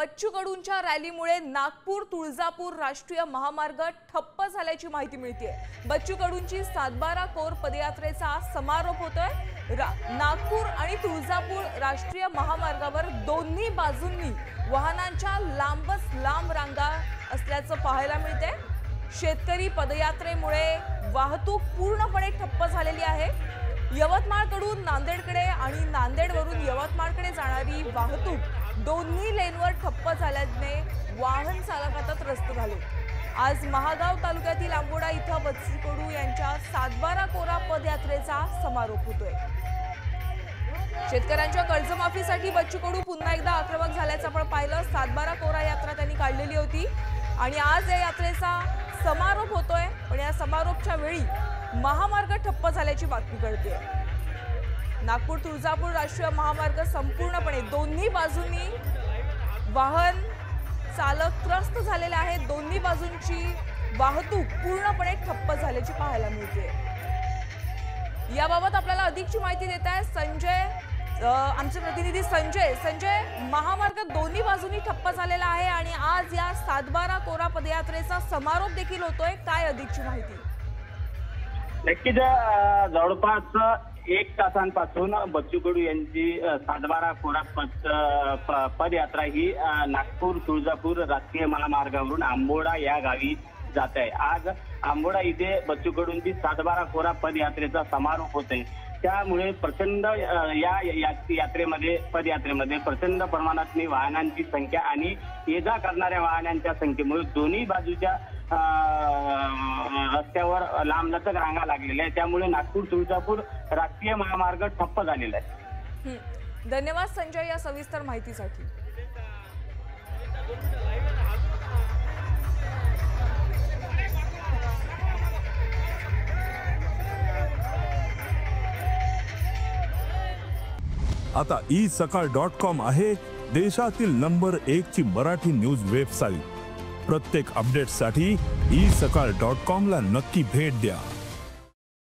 बच्चू कडूंच्या रॅलीमुळे नागपूर तुळजापूर राष्ट्रीय महामार्ग ठप्प झाल्याची माहिती मिळते। बच्चू कडूंची 7/12 कोर पदयात्रेचा समारोप होतोय। नागपूर आणि तुळजापूर राष्ट्रीय महामार्गावर दोन्ही बाजूंनी वाहनांच्या लांबच लांब रांगा असल्याचं पाहायला मिळते। शेतकरी पदयात्रेमुळे वाहतूक पूर्णपणे ठप्प झालेली आहे। यवतमाळकडून नांदेडकडे आणि नांदेडवरून यवतमाळकडे जाणारी वाहतूक दोन्ही लेनवर ठप्प झाल्याने वाहन चालक आता त्रस्त झाले। आज महागाव तालुक्यातील आंबोडा इथं बच्चू कडू यांच्या 7/12 कोरा पदयात्रेचा समारोप होतोय। शेतकऱ्यांच्या कर्जमाफीसाठी बच्चू कडू पुन्हा एकदा आक्रमक झाल्याचं आपण पाहिलं। 7/12 कोरा यात्रा त्यांनी काढलेली होती आणि आज या यात्रेचा समारोप होतोय। पण या समारोपच्या वेळी महामार्ग ठप्प झाल्याची बातमी कळते। नागपूर तुळजापूर राष्ट्रीय महामार्ग संपूर्णपणे दोन्ही बाजूंनी वाहन चालक त्रस्त झालेले आहेत। दोन्ही बाजूंची वाहतूक पूर्णपणे ठप्प झाल्याची पाहायला मिळते। याबाबत आपल्याला अधिकची माहिती देत आहे संजय, आमचे प्रतिनिधी संजय, महामार्ग दोन्ही बाजूंनी ठप्प झालेला आहे आणि आज या 7/12 कोरा पदयात्रेचा समारोप देखील होतोय। काय अधिकची माहिती? नक्कीच जवळपास 1 तासांपासून बच्चू कडू यांची 7/12 कोरा पदयात्रा ही नागपूर तुळजापूर राष्ट्रीय महामार्गावरून आंबोडा या गावी जात आहे। आज आंबोडा इथे बच्चू कडूंची 7/12 कोरा पदयात्रेचा समारोप होतोय। त्यामुळे प्रचंड पदयात्रेमध्ये प्रचंड प्रमाणात वाहनांची संख्या आणि ये-जा करणाऱ्या वाहनांच्या संख्येमुळे दोन्ही बाजूच्या रस्त्यावर लांबलचक रांगा लागलेल्या आहेत। त्यामुळे नागपूर तुळजापूर राष्ट्रीय महामार्ग ठप्प झालेला आहे। धन्यवाद संजय या सविस्तर माहितीसाठी। आता isakal.com आहे देशातील नंबर 1 ची मराठी न्यूज वेबसाईट। प्रत्येक अपडेटसाठी isakal.com ला नक्की भेट द्या।